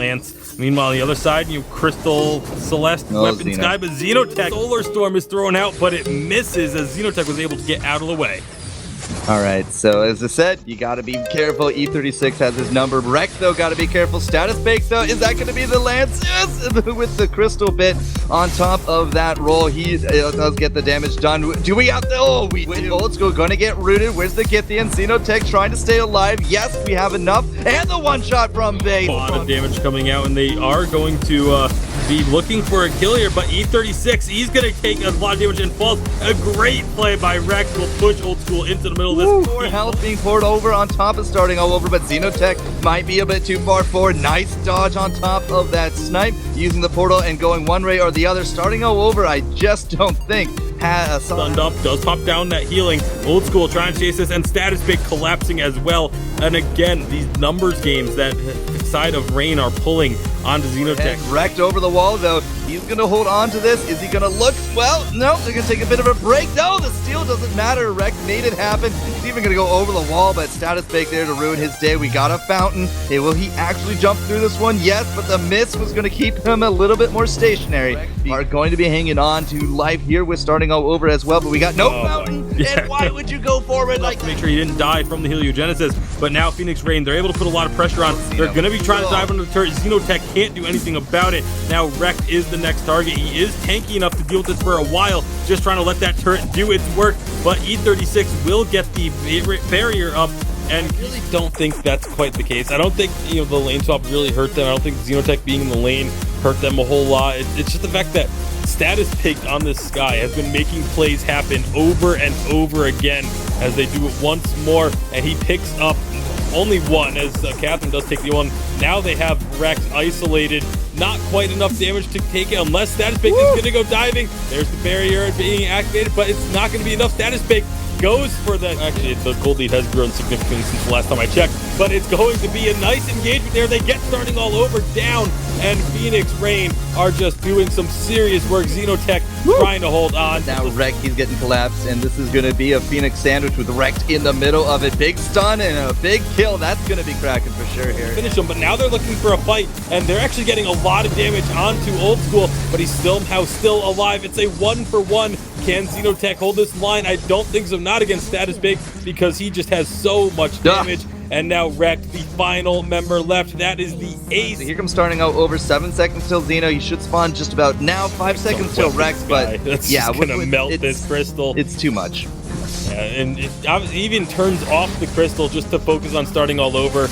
Lance. Meanwhile, on the other side, you Crystal Celeste weapon sky, but Xenotech Solar Storm is thrown out, but it misses as Xenotech was able to get out of the way. Alright, so as I said, you gotta be careful. E36 has his number. Rex, though, gotta be careful. Status Bake, though, is that gonna be the Lance? Yes! With the crystal bit on top of that roll, he does get the damage done. Do we have to? Oh, we do. Old School gonna get rooted. Where's the Githian? Xenotech trying to stay alive. Yes, we have enough. And the one shot from Vain. A lot of damage coming out, and they are going to be looking for a kill here, but E36, he's gonna take a lot of damage and falls. A great play by Rex will push Old School into the middle of this. More health being poured over on top of starting all over, but Xenotech might be a bit too far forward. Nice dodge on top of that snipe, using the portal and going one way or the other. Starting all over, I just don't think has stunned up, does pop down that healing. Old School trying to chase this, and Status Big collapsing as well. And again, these numbers games that side of Rain are pulling onto Xenotech. And wrecked over the wall, though. He's going to hold on to this. Is he going to look? Well, no, they're going to take a bit of a break. No, the steal doesn't matter. Wreck made it happen. He's even going to go over the wall, but Status Bake there to ruin his day. We got a fountain. Hey, will he actually jump through this one? Yes, but the miss was going to keep him a little bit more stationary. We are going to be hanging on to life here with starting all over as well, but we got no fountain. Yeah. And why would you go forward like that? Make sure he didn't die from the heliogenesis, but now Phoenix Rain, they're able to put a lot of pressure on. They're going to be trying to dive under the turret. Xenotech can't do anything about it. Now Wrecked is the next target. He is tanky enough to deal with this for a while, just trying to let that turret do its work, but E36 will get the barrier up, and really don't think that's quite the case. I don't think, the lane swap really hurt them. I don't think Xenotech being in the lane hurt them a whole lot. It's just the fact that Status Pig on this Sky has been making plays happen over and over again as they do it once more, and he picks up only one as Catherine does take the one. Now they have Rex isolated. Not quite enough damage to take it unless Status Bake is going to go diving. There's the barrier being activated, but it's not going to be enough. Status Bake goes for the... Actually, the gold lead has grown significantly since the last time I checked, but it's going to be a nice engagement there. They get starting all over down, and Phoenix Rain are just doing some serious work. Xenotech trying to hold on. Now Wrecked, he's getting collapsed, and this is going to be a Phoenix sandwich with Wrecked in the middle of it. Big stun and a big kill. That's going to be cracking for sure here. Finish him, but now they're looking for a fight, and they're actually getting a lot of damage onto Old School, but he's somehow still alive. It's a 1-for-1. Can Xenotech hold this line? I don't think so. Not against Status Big, because he just has so much damage. And now Wrecked, the final member left. That is the ace. So here comes starting out over 7 seconds till Xeno. He should spawn just about now. 5 seconds till Rex, but that's yeah, just gonna melt this crystal. It's too much. Yeah, and it even turns off the crystal just to focus on starting all over.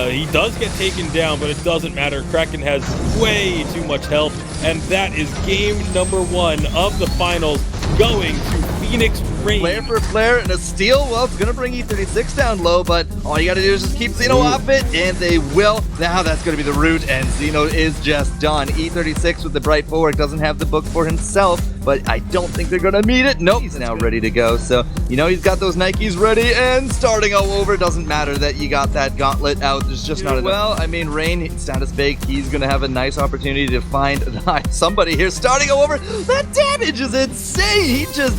He does get taken down, but it doesn't matter. Kraken has way too much health, and that is game number 1 of the finals, going to Phoenix Rain. Flare for flare and a steal. Well, it's going to bring E36 down low, but all you got to do is just keep Xeno off it, and they will. Now that's going to be the root, and Xeno is just done. E36 with the bright forward doesn't have the book for himself, but I don't think they're going to meet it. Nope, he's now ready to go. So, he's got those Nikes ready, and starting all over. Doesn't matter that you got that gauntlet out. There's just not enough. Well, I mean, Rain, Status Bake, he's going to have a nice opportunity to find somebody here. Starting all over. That damage is insane. He just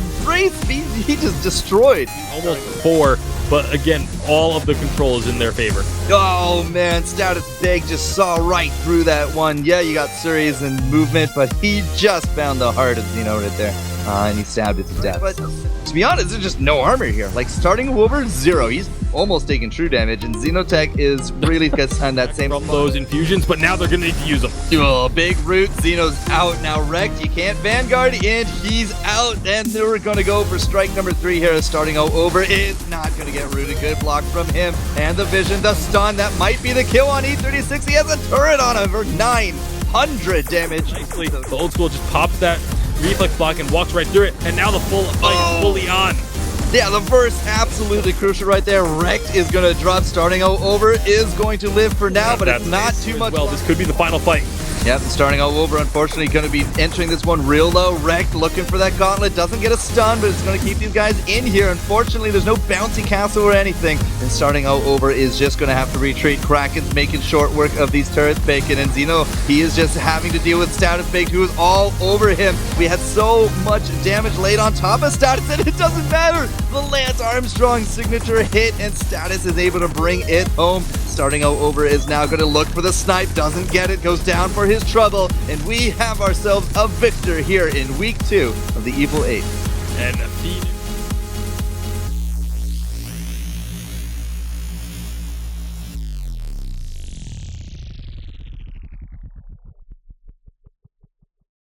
he just destroyed. Almost 4, but again, all of the control is in their favor. Oh man, Status Big just saw right through that one. Yeah, you got Suri's and movement, but he just found the heart of Xeno right there. And he stabbed it to death. But to be honest, there's just no armor here. Like, starting over 0. He's almost taking true damage, and Xenotech is really gets on that same from those infusions, but now they're gonna need to use them. Oh, big root. Xeno's out now. Wrecked, you can't Vanguard, and he's out. And we're gonna go for strike number 3 here. Starting all over is not gonna get rooted. Good block from him, and the vision, the stun. That might be the kill on E36. He has a turret on him for 900 damage. Nicely, the Old School just pops that reflex block and walks right through it, and now the full fight is fully on. Yeah, the verse absolutely crucial right there. Wrecked is going to drop. Starting all over is going to live for now, but it's not too much. Well, this could be the final fight. Yep, starting all over, unfortunately, going to be entering this one real low. Wrecked looking for that gauntlet. Doesn't get a stun, but it's going to keep these guys in here. Unfortunately, there's no bouncy castle or anything. And starting all over is just going to have to retreat. Kraken's making short work of these turrets. Bacon and Xeno, he is just having to deal with Status Bake, who is all over him. We had so much damage laid on top of Status, and it doesn't matter. The Lance Armstrong signature hit, and Status is able to bring it home. starting out over is now going to look for the snipe, doesn't get it, goes down for his trouble, and we have ourselves a victor here in week 2 of the Evil 8. And Phoenix